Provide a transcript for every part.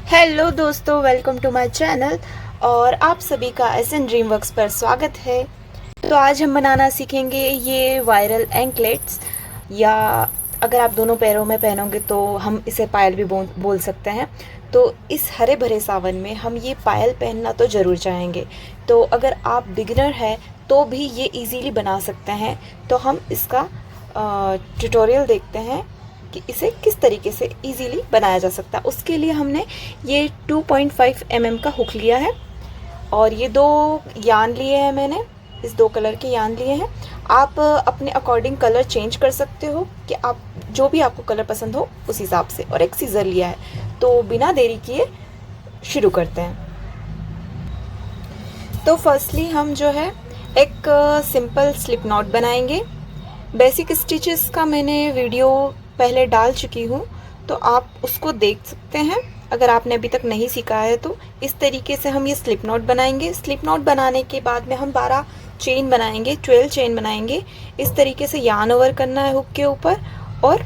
Hello दोस्तों, welcome to my channel और आप सभी का एसएन ड्रीम वर्क्स पर स्वागत है। तो आज हम बनाना सीखेंगे ये वायरल एंकलेट्स, या अगर आप दोनों पैरों में पहनोगे तो हम इसे पायल भी बोल सकते हैं। तो इस हरे भरे सावन में हम ये पायल पहनना तो ज़रूर चाहेंगे। तो अगर आप बिगिनर हैं तो भी ये इजीली बना सकते हैं। तो हम इसका ट्यूटोरियल देखते हैं कि इसे किस तरीके से इजीली बनाया जा सकता है। उसके लिए हमने ये 2.5 mm का हुक लिया है और ये 2 यान लिए हैं मैंने, इस 2 कलर के यान लिए हैं। आप अपने अकॉर्डिंग कलर चेंज कर सकते हो कि आप जो भी आपको कलर पसंद हो उस हिसाब से। और एक सीज़र लिया है। तो बिना देरी किए शुरू करते हैं। तो फर्स्टली हम जो है एक सिंपल स्लिप नॉट बनाएंगे। बेसिक स्टिचेस का मैंने वीडियो पहले डाल चुकी हूँ, तो आप उसको देख सकते हैं अगर आपने अभी तक नहीं सीखा है। तो इस तरीके से हम ये स्लिप नॉट बनाएंगे। स्लिप नॉट बनाने के बाद में हम 12 चेन बनाएंगे, 12 चेन बनाएंगे। इस तरीके से यार्न ओवर करना है हुक के ऊपर और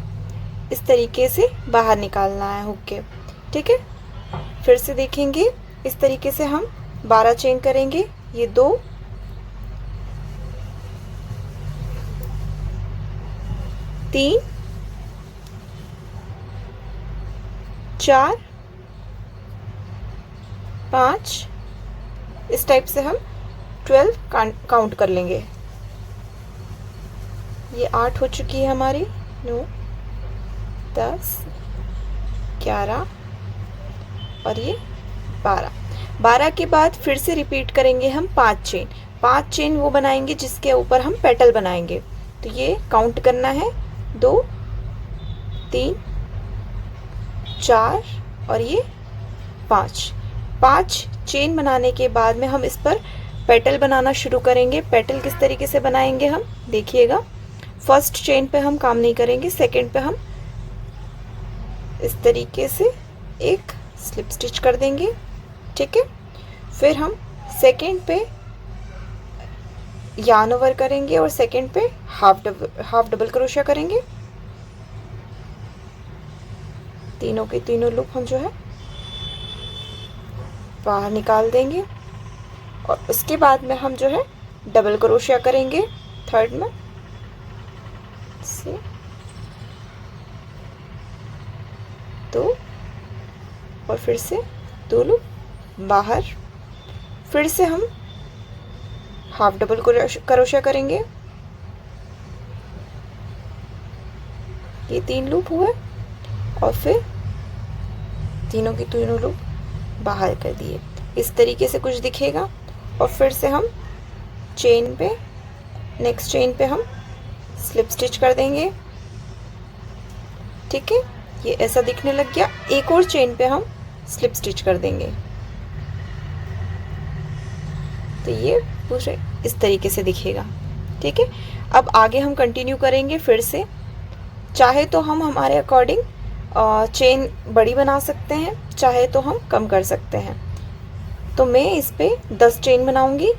इस तरीके से बाहर निकालना है हुक के। ठीक है, फिर से देखेंगे। इस तरीके से हम 12 चेन करेंगे। ये 2, 3, 4, 5, इस टाइप से हम 12 काउंट कर लेंगे। ये 8 हो चुकी है हमारी, 9, 10, 11 और ये 12। 12 के बाद फिर से रिपीट करेंगे हम 5 चेन। 5 चेन वो बनाएंगे जिसके ऊपर हम पेटल बनाएंगे। तो ये काउंट करना है, 2, 3, 4 और ये 5। 5 चेन बनाने के बाद में हम इस पर पेटल बनाना शुरू करेंगे। पेटल किस तरीके से बनाएंगे हम देखिएगा। फर्स्ट चेन पे हम काम नहीं करेंगे, सेकंड पे हम इस तरीके से एक स्लिप स्टिच कर देंगे। ठीक है, फिर हम सेकंड पे यार्न ओवर करेंगे और सेकंड पे हाफ डबल क्रोशिया करेंगे। तीनों के तीनों लूप हम जो है बाहर निकाल देंगे और उसके बाद में हम जो है डबल क्रोशिया करेंगे थर्ड में से 2 और फिर से 2 लूप बाहर। फिर से हम हाफ डबल क्रोशिया करेंगे। ये 3 लूप हुए और फिर तीनों की तीनों लूप बाहर कर दिए। इस तरीके से कुछ दिखेगा और फिर से हम चेन पे, नेक्स्ट चेन पे हम स्लिप स्टिच कर देंगे। ठीक है, ये ऐसा दिखने लग गया। एक और चेन पे हम स्लिप स्टिच कर देंगे। तो ये पूरे इस तरीके से दिखेगा। ठीक है, अब आगे हम कंटिन्यू करेंगे। फिर से चाहे तो हम हमारे अकॉर्डिंग चेन बड़ी बना सकते हैं, चाहे तो हम कम कर सकते हैं। तो मैं इस पे 10 चेन बनाऊंगी।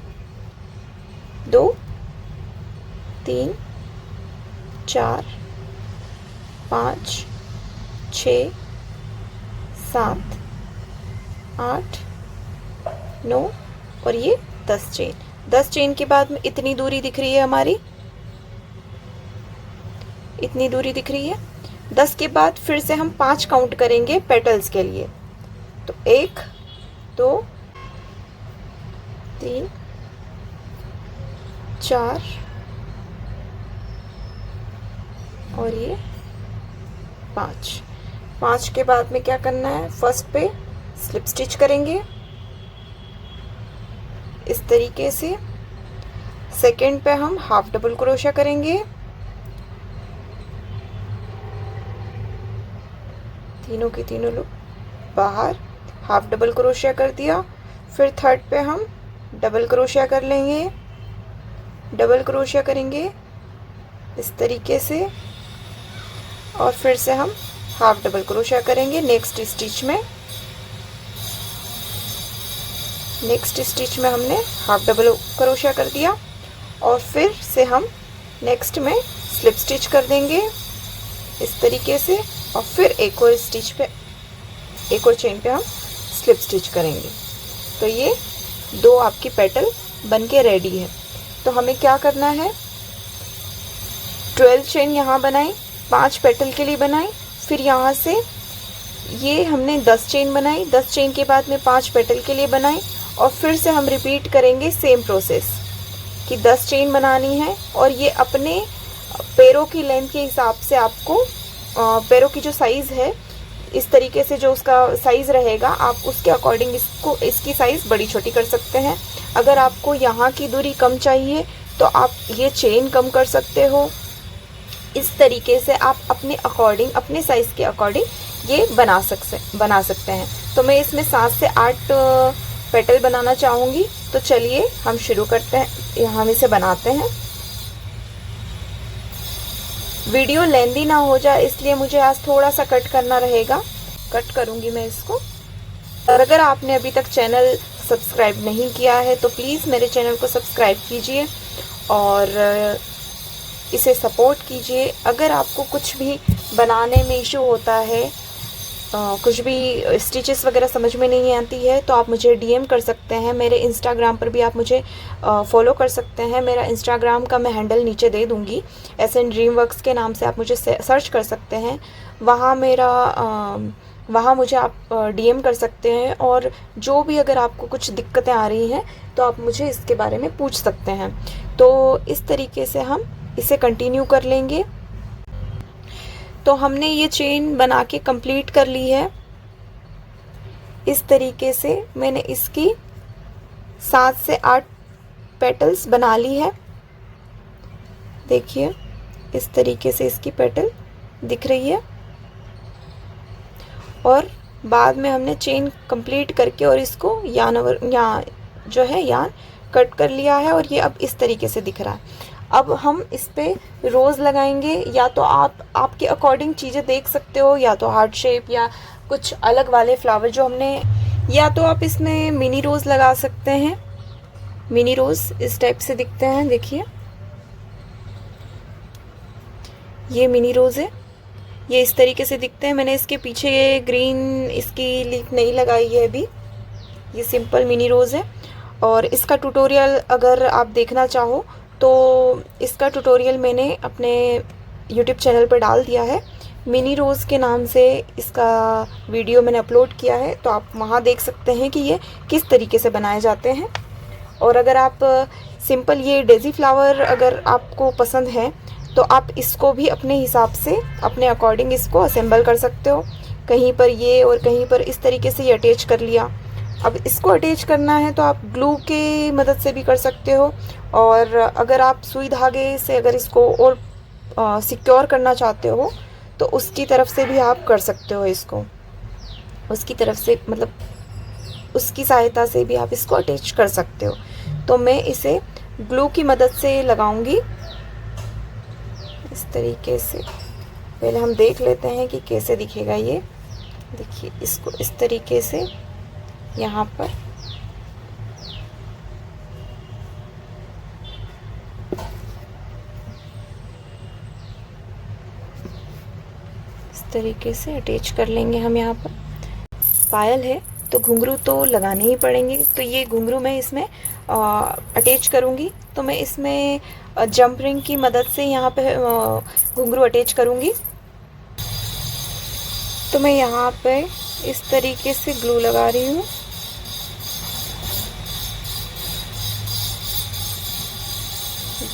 2, 3, 4, 5, 6, 7, 8, 9 और ये 10 चेन। 10 चेन के बाद में इतनी दूरी दिख रही है हमारी, इतनी दूरी दिख रही है। 10 के बाद फिर से हम 5 काउंट करेंगे पेटल्स के लिए। तो 1, 2, 3, 4 और ये 5। 5 के बाद में क्या करना है, फर्स्ट पे स्लिप स्टिच करेंगे इस तरीके से। सेकंड पे हम हाफ डबल क्रोशिया करेंगे। तीनों की तीनों लूप बाहर, हाफ डबल क्रोशिया कर दिया। फिर थर्ड पे हम डबल क्रोशिया कर लेंगे, डबल क्रोशिया करेंगे इस तरीके से और फिर से हम हाफ डबल क्रोशिया करेंगे नेक्स्ट स्टिच में। नेक्स्ट स्टिच में हमने हाफ डबल क्रोशिया कर दिया और फिर से हम नेक्स्ट में स्लिप स्टिच कर देंगे इस तरीके से और फिर एक और स्टिच पे, एक और चेन पे हम स्लिप स्टिच करेंगे। तो ये 2 आपकी पेटल बन के रेडी है। तो हमें क्या करना है, 12 चेन यहाँ बनाई, 5 पेटल के लिए बनाई, फिर यहाँ से ये हमने 10 चेन बनाई, 10 चेन के बाद में 5 पेटल के लिए बनाई, और फिर से हम रिपीट करेंगे सेम प्रोसेस कि 10 चेन बनानी है। और ये अपने पैरों की लेंथ के हिसाब से आपको पैरों की जो साइज़ है, इस तरीके से जो उसका साइज़ रहेगा, आप उसके अकॉर्डिंग इसकी साइज़ बड़ी छोटी कर सकते हैं। अगर आपको यहाँ की दूरी कम चाहिए तो आप ये चेन कम कर सकते हो। इस तरीके से आप अपने अकॉर्डिंग, अपने साइज़ के अकॉर्डिंग ये बना सकते हैं। तो मैं इसमें 7 से 8 पेटल बनाना चाहूँगी। तो चलिए हम शुरू करते हैं, हम इसे बनाते हैं। वीडियो लेंदी ना हो जाए इसलिए मुझे आज थोड़ा सा कट करना रहेगा, कट करूँगी मैं इसको। और अगर आपने अभी तक चैनल सब्सक्राइब नहीं किया है तो प्लीज़ मेरे चैनल को सब्सक्राइब कीजिए और इसे सपोर्ट कीजिए। अगर आपको कुछ भी बनाने में इशू होता है, कुछ भी स्टिचेस वगैरह समझ में नहीं आती है, तो आप मुझे डीएम कर सकते हैं। मेरे इंस्टाग्राम पर भी आप मुझे फॉलो कर सकते हैं। मेरा इंस्टाग्राम का मैं हैंडल नीचे दे दूँगी, SN ड्रीम वर्क्स के नाम से आप मुझे सर्च कर सकते हैं। वहाँ मुझे आप डीएम कर सकते हैं, और जो भी अगर आपको कुछ दिक्कतें आ रही हैं तो आप मुझे इसके बारे में पूछ सकते हैं। तो इस तरीके से हम इसे कंटिन्यू कर लेंगे। तो हमने ये चेन बना के कंप्लीट कर ली है। इस तरीके से मैंने इसकी 7 से 8 पेटल्स बना ली है। देखिए इस तरीके से इसकी पेटल दिख रही है, और बाद में हमने चेन कंप्लीट करके और इसको यान कट कर लिया है, और ये अब इस तरीके से दिख रहा है। अब हम इस पे रोज़ लगाएंगे, या तो आप आपके अकॉर्डिंग चीज़ें देख सकते हो, या तो हार्ट शेप या कुछ अलग वाले फ्लावर जो हमने, या तो आप इसमें मिनी रोज़ लगा सकते हैं। मिनी रोज़ इस टाइप से दिखते हैं, देखिए ये मिनी रोज़ है, ये इस तरीके से दिखते हैं। मैंने इसके पीछे ग्रीन इसकी लीफ नहीं लगाई है अभी, ये सिंपल मिनी रोज़ है। और इसका ट्यूटोरियल अगर आप देखना चाहो तो इसका ट्यूटोरियल मैंने अपने YouTube चैनल पर डाल दिया है, मिनी रोज़ के नाम से इसका वीडियो मैंने अपलोड किया है। तो आप वहाँ देख सकते हैं कि ये किस तरीके से बनाए जाते हैं। और अगर आप सिंपल ये डेज़ी फ्लावर अगर आपको पसंद है तो आप इसको भी अपने हिसाब से, अपने अकॉर्डिंग इसको असेंबल कर सकते हो। कहीं पर ये और कहीं पर इस तरीके से ये अटैच कर लिया। अब इसको अटैच करना है तो आप ग्लू की मदद से भी कर सकते हो, और अगर आप सुई धागे से अगर इसको और सिक्योर करना चाहते हो तो उसकी तरफ से भी आप कर सकते हो इसको, उसकी तरफ से मतलब उसकी सहायता से भी आप इसको अटैच कर सकते हो। तो मैं इसे ग्लू की मदद से लगाऊंगी इस तरीके से। पहले हम देख लेते हैं कि कैसे दिखेगा ये। देखिए इसको इस तरीके से यहाँ पर इस तरीके से अटैच कर लेंगे हम। यहाँ पर पायल है तो घुंघरू तो लगाने ही पड़ेंगे, तो ये घुंघरू मैं इसमें अटैच करूँगी। तो मैं इसमें जंप रिंग की मदद से यहाँ पे घुंघरू अटैच करूँगी। तो मैं यहाँ पे इस तरीके से ग्लू लगा रही हूँ।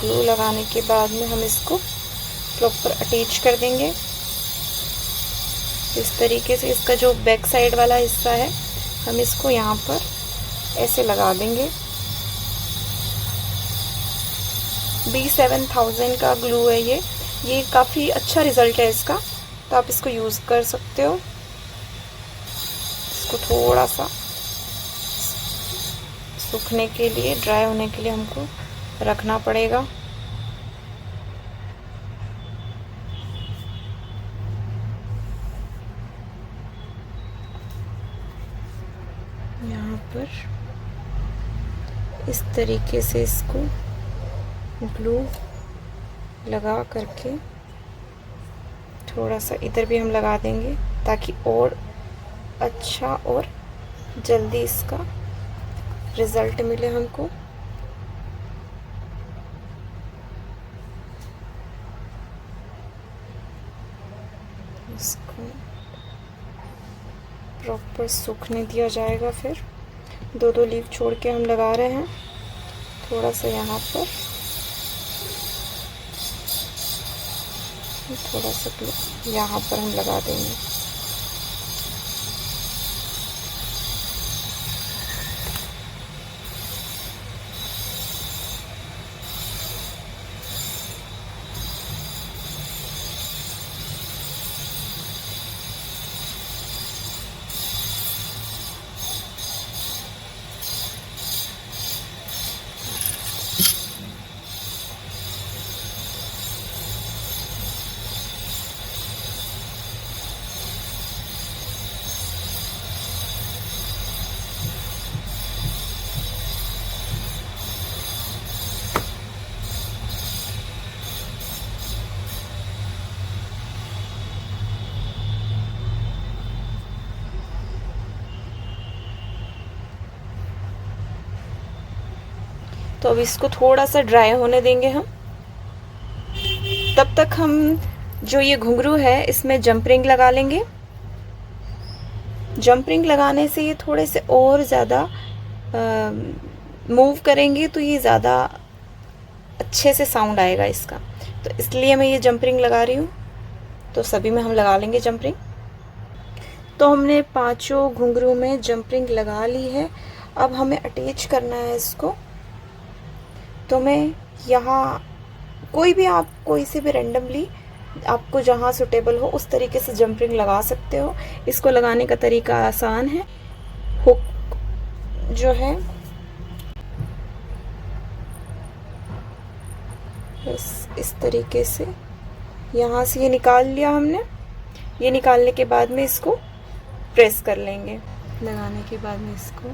ग्लू लगाने के बाद में हम इसको प्रॉपर अटैच कर देंगे। इस तरीके से इसका जो बैक साइड वाला हिस्सा है हम इसको यहाँ पर ऐसे लगा देंगे। B7000 का ग्लू है ये काफ़ी अच्छा रिज़ल्ट है इसका, तो आप इसको यूज़ कर सकते हो। इसको थोड़ा सा सूखने के लिए, ड्राई होने के लिए हमको रखना पड़ेगा। यहाँ पर इस तरीके से इसको ग्लू लगा करके थोड़ा सा इधर भी हम लगा देंगे ताकि और अच्छा और जल्दी इसका रिज़ल्ट मिले हमको। इसको प्रॉपर सूखने दिया जाएगा। फिर दो दो लीफ छोड़ के हम लगा रहे हैं। थोड़ा सा यहाँ पर, थोड़ा सा यहाँ पर हम लगा देंगे। तो अब इसको थोड़ा सा ड्राई होने देंगे हम। तब तक हम जो ये घुंघरू है इसमें जंप रिंग लगा लेंगे। जंप रिंग लगाने से ये थोड़े से और ज़्यादा मूव करेंगे तो ये ज़्यादा अच्छे से साउंड आएगा इसका। तो इसलिए मैं ये जंप रिंग लगा रही हूँ। तो सभी में हम लगा लेंगे जंप रिंग। तो हमने पांचों घुंघरू में जंप रिंग लगा ली है। अब हमें अटैच करना है इसको। तो मैं यहाँ कोई से भी रैंडमली आपको जहाँ सूटेबल हो उस तरीके से जंप रिंग लगा सकते हो। इसको लगाने का तरीका आसान है। हुक जो है बस इस तरीके से यहाँ से ये निकाल लिया हमने। ये निकालने के बाद में इसको प्रेस कर लेंगे। लगाने के बाद में इसको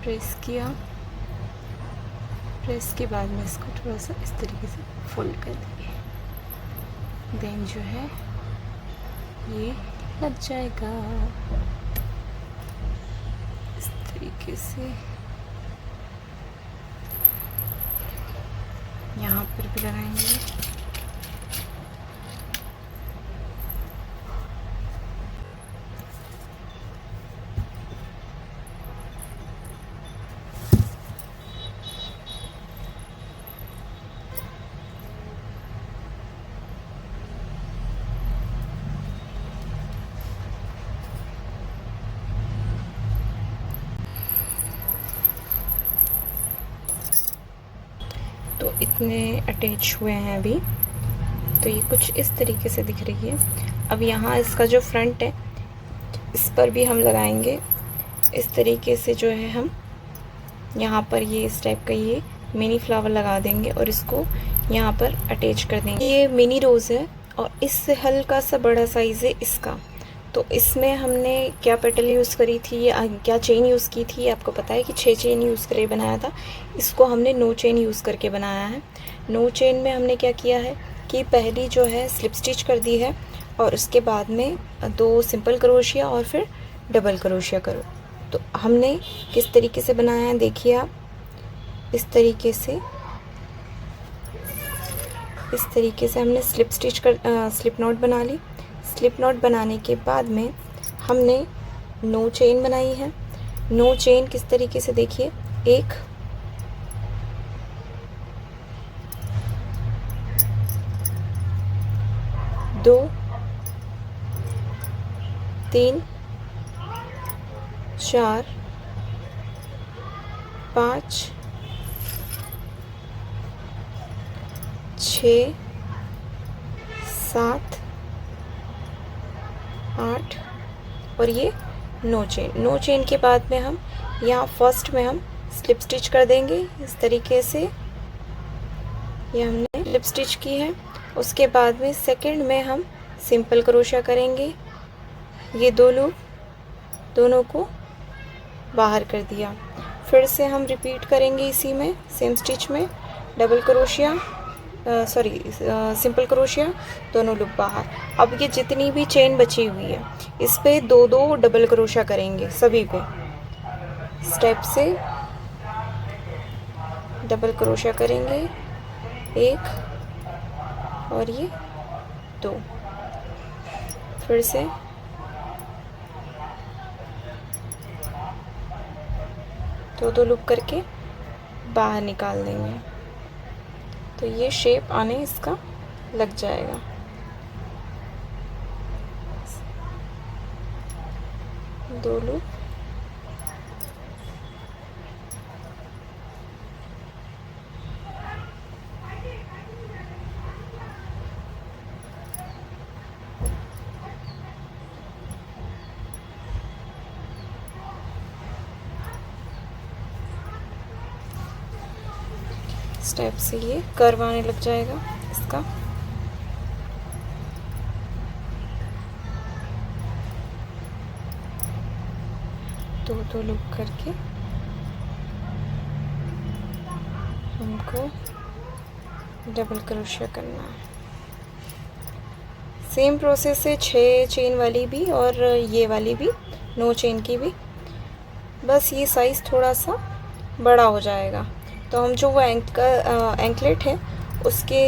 प्रेस किया। प्रेस के बाद में इसको थोड़ा सा इस तरीके से फोल्ड कर देंगे। देन जो है ये लग जाएगा इस तरीके से। यहाँ पर भी लगाएंगे। तो इतने अटैच हुए हैं अभी। तो ये कुछ इस तरीके से दिख रही है। अब यहाँ इसका जो फ्रंट है इस पर भी हम लगाएंगे इस तरीके से। जो है हम यहाँ पर ये इस टाइप का ये मिनी फ्लावर लगा देंगे और इसको यहाँ पर अटैच कर देंगे। ये मिनी रोज़ है और इससे हल्का सा बड़ा साइज़ है इसका। तो इसमें हमने क्या पेटल यूज़ करी थी, ये क्या चेन यूज़ की थी, आपको पता है कि 6 चेन यूज़ करके बनाया था। इसको हमने 9 चेन यूज़ करके बनाया है। 9 चेन में हमने क्या किया है कि पहली जो है स्लिप स्टिच कर दी है और उसके बाद में 2 सिंपल क्रोशिया और फिर डबल क्रोशिया करो। तो हमने किस तरीके से बनाया है देखिए आप। इस तरीके से हमने स्लिप नॉट बना ली। स्लिप नॉट बनाने के बाद में हमने 9 चेन बनाई है। 9 चेन किस तरीके से देखिए, 1 2 3 4 5 6 7 8 और ये 9 चेन। 9 चेन के बाद में हम यहाँ फर्स्ट में हम स्लिप स्टिच कर देंगे इस तरीके से। ये हमने स्लिप स्टिच की है। उसके बाद में सेकंड में हम सिंपल क्रोशिया करेंगे। ये 2 लूप दोनों को बाहर कर दिया। फिर से हम रिपीट करेंगे इसी में सेम स्टिच में डबल क्रोशिया सिंपल क्रोशिया, दोनों लूप बाहर। अब ये जितनी भी चेन बची हुई है इस पे 2-2 डबल क्रोशिया करेंगे सभी पे। स्टेप से डबल क्रोशिया करेंगे, एक और ये दो, फिर से दो लूप करके बाहर निकाल देंगे, तो ये शेप आने इसका लग जाएगा। दो लूप, स्टेप से ये कर्व आने लग जाएगा इसका। दो लूप करके हमको डबल क्रोशिया करना है। सेम प्रोसेस है 6 चेन वाली भी और ये वाली भी, 9 चेन की भी, बस ये साइज़ थोड़ा सा बड़ा हो जाएगा। तो हम जो वो एंकलेट है उसके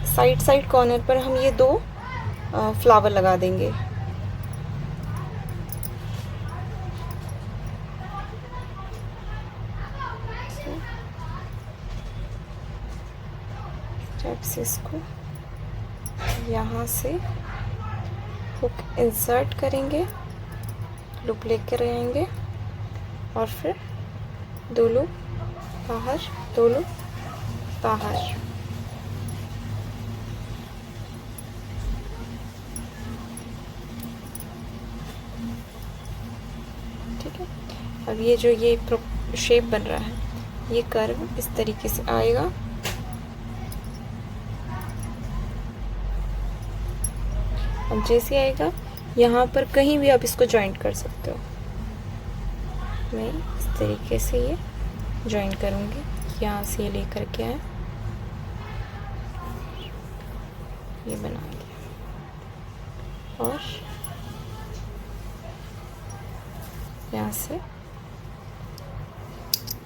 साइड कॉर्नर पर हम ये 2 फ्लावर लगा देंगे। स्टेप से इसको यहाँ से हुक इंसर्ट करेंगे, लूप लेकर आएंगे और फिर 2 लूप बाहर, 2 लूप बाहर। ठीक है, अब ये जो ये शेप बन रहा है, ये कर्व इस तरीके से आएगा। अब जैसे आएगा यहाँ पर कहीं भी आप इसको जॉइंट कर सकते हो। मैं इस तरीके से ये जॉइन करूँगी, यहाँ से ये लेकर के आए, ये बनाएंगे और यहाँ से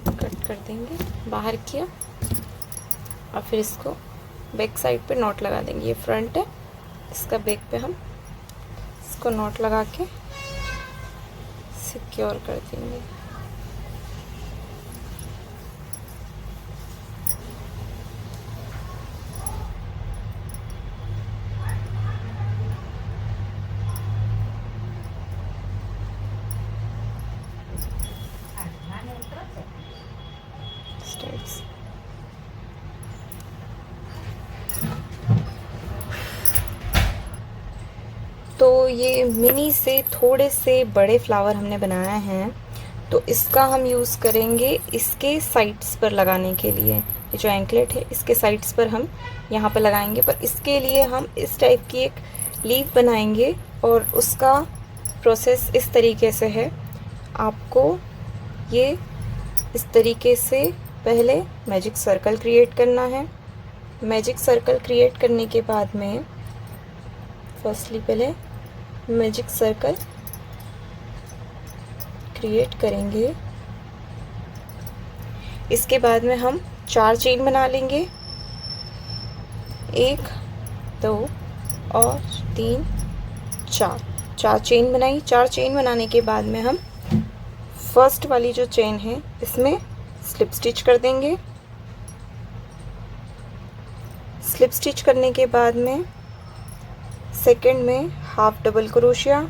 कट कर देंगे, बाहर किया और फिर इसको बैक साइड पे नॉट लगा देंगे। ये फ्रंट है, इसका बैक पे हम इसको नॉट लगा के सिक्योर कर देंगे। स्टेप्स तो ये मिनी से थोड़े से बड़े फ्लावर हमने बनाए हैं, तो इसका हम यूज़ करेंगे इसके साइड्स पर लगाने के लिए। ये जो एंकलेट है इसके साइड्स पर हम यहाँ पर लगाएंगे, पर इसके लिए हम इस टाइप की एक लीफ बनाएंगे और उसका प्रोसेस इस तरीके से है। आपको ये इस तरीके से पहले मैजिक सर्कल क्रिएट करना है। मैजिक सर्कल क्रिएट करने के बाद में फर्स्टली पहले मैजिक सर्कल क्रिएट करेंगे। इसके बाद में हम 4 चेन बना लेंगे, 1 2 और 3 4 चेन बनाई। 4 चेन बनाने के बाद में हम फर्स्ट वाली जो चेन है इसमें स्लिप स्टिच कर देंगे। स्लिप स्टिच करने के बाद में सेकंड में हाफ डबल क्रोशिया,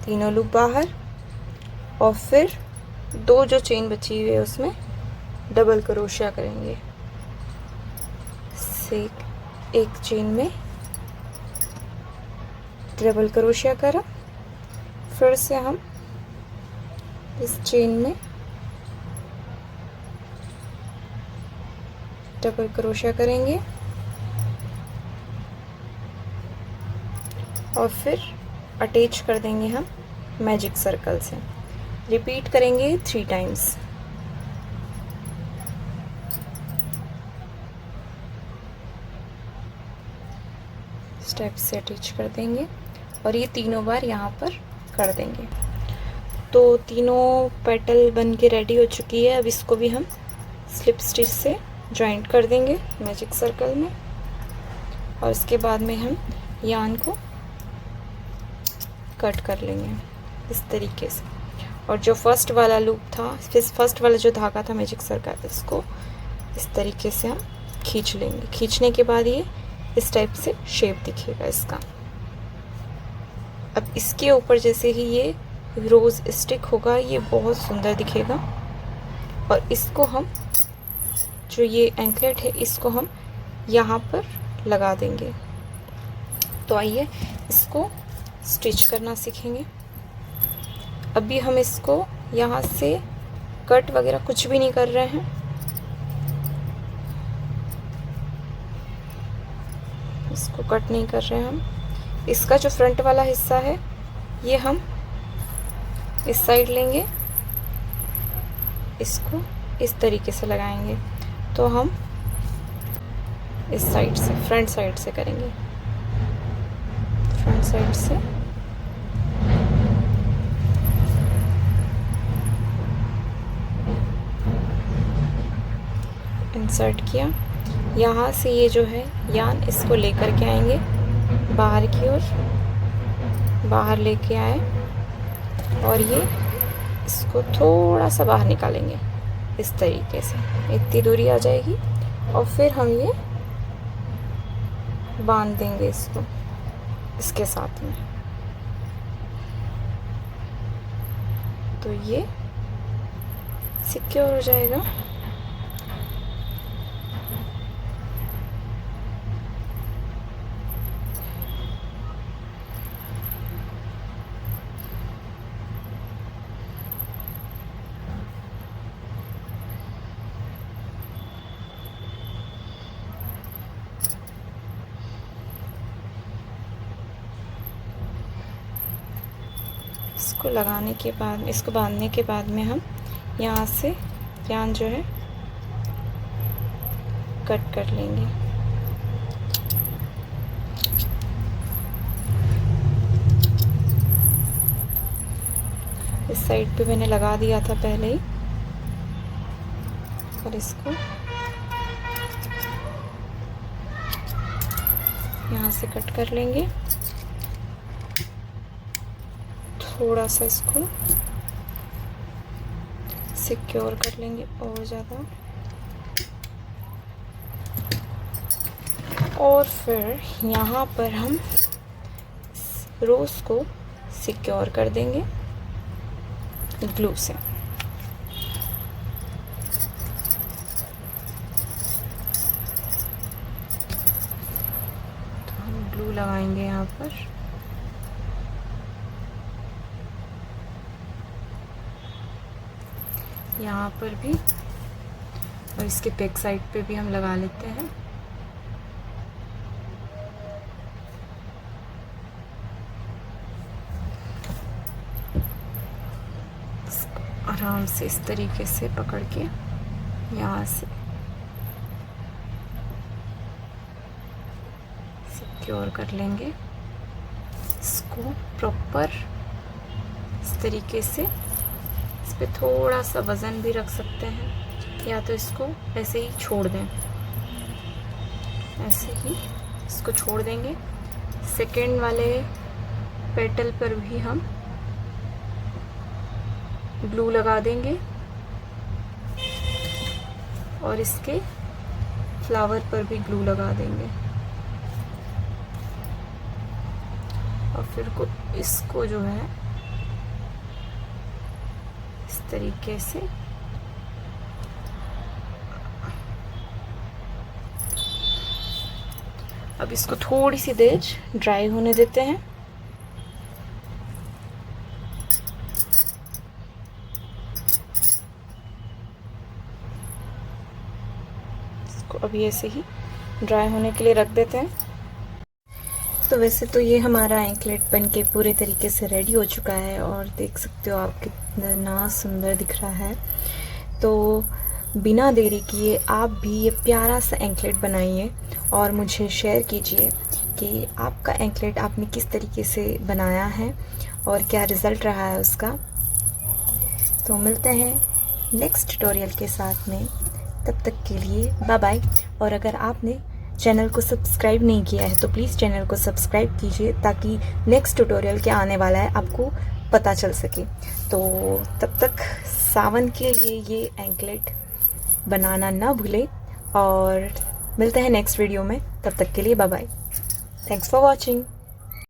तीनों लूप बाहर और फिर 2 जो चेन बची हुई है उसमें डबल क्रोशिया करेंगे। से एक चेन में डबल क्रोशिया करा, फिर से हम इस चेन में डबल क्रोशिया करेंगे और फिर अटैच कर देंगे हम मैजिक सर्कल से। रिपीट करेंगे 3 टाइम्स। स्टेप से अटैच कर देंगे और ये तीनों बार यहाँ पर कर देंगे। तो तीनों पेटल बन के रेडी हो चुकी है। अब इसको भी हम स्लिप स्टिच से जॉइंट कर देंगे मैजिक सर्कल में, और इसके बाद में हम यान को कट कर लेंगे इस तरीके से। और जो फर्स्ट वाला लूप था, फर्स्ट वाला जो धागा था मैजिक सर्कल, इसको इस तरीके से हम खींच लेंगे। खींचने के बाद ये इस टाइप से शेप दिखेगा इसका। अब इसके ऊपर जैसे ही ये रोज़ स्टिक होगा, ये बहुत सुंदर दिखेगा। और इसको हम, जो ये एंकलेट है, इसको हम यहाँ पर लगा देंगे। तो आइए इसको स्टिच करना सीखेंगे। अभी हम इसको यहाँ से कट वगैरह कुछ भी नहीं कर रहे हैं। इसको कट नहीं कर रहे हैं हम। इसका जो फ्रंट वाला हिस्सा है, ये हम इस साइड लेंगे, इसको इस तरीके से लगाएंगे। तो हम इस साइड से, फ्रंट साइड से करेंगे, फ्रंट साइड से इंसर्ट किया। यहाँ से ये जो है यान, इसको लेकर के आएंगे बाहर की ओर, बाहर लेके आए, और ये इसको थोड़ा सा बाहर निकालेंगे इस तरीके से। इतनी दूरी आ जाएगी, और फिर हम ये बांध देंगे इसको इसके साथ में। तो ये सिक्योर हो जाएगा। इसको लगाने के बाद, इसको बांधने के बाद में हम यहाँ से यान जो है कट कर लेंगे। इस साइड पे मैंने लगा दिया था पहले ही, और इसको यहाँ से कट कर लेंगे। थोड़ा सा इसको सिक्योर कर लेंगे और ज़्यादा, और फिर यहाँ पर हम रोज़ को सिक्योर कर देंगे ग्लू से। तो हम ग्लू लगाएंगे यहाँ पर। यहाँ पर भी, और इसके बैक साइड पे भी हम लगा लेते हैं। आराम से इस तरीके से पकड़ के यहाँ से सिक्योर कर लेंगे इसको प्रॉपर इस तरीके से। इस पे थोड़ा सा वज़न भी रख सकते हैं, या तो इसको ऐसे ही छोड़ दें, ऐसे ही इसको छोड़ देंगे। सेकेंड वाले पेटल पर भी हम ग्लू लगा देंगे, और इसके फ्लावर पर भी ग्लू लगा देंगे, और फिर इसको जो है इस तरीके से अब इसको थोड़ी सी देर ड्राई होने देते हैं। इसको अभी ऐसे ही ड्राई होने के लिए रख देते हैं। तो वैसे तो ये हमारा एंकलेट बन के पूरे तरीके से रेडी हो चुका है, और देख सकते हो आप कितना सुंदर दिख रहा है। तो बिना देरी किए आप भी ये प्यारा सा एंकलेट बनाइए और मुझे शेयर कीजिए कि आपका एंकलेट आपने किस तरीके से बनाया है और क्या रिज़ल्ट रहा है उसका। तो मिलते हैं नेक्स्ट ट्यूटोरियल के साथ में, तब तक के लिए बाय बाय। और अगर आपने चैनल को सब्सक्राइब नहीं किया है तो प्लीज़ चैनल को सब्सक्राइब कीजिए, ताकि नेक्स्ट ट्यूटोरियल क्या आने वाला है आपको पता चल सके। तो तब तक सावन के लिए ये एंकलेट बनाना ना भूलें, और मिलते हैं नेक्स्ट वीडियो में। तब तक के लिए bye bye. Thanks for watching.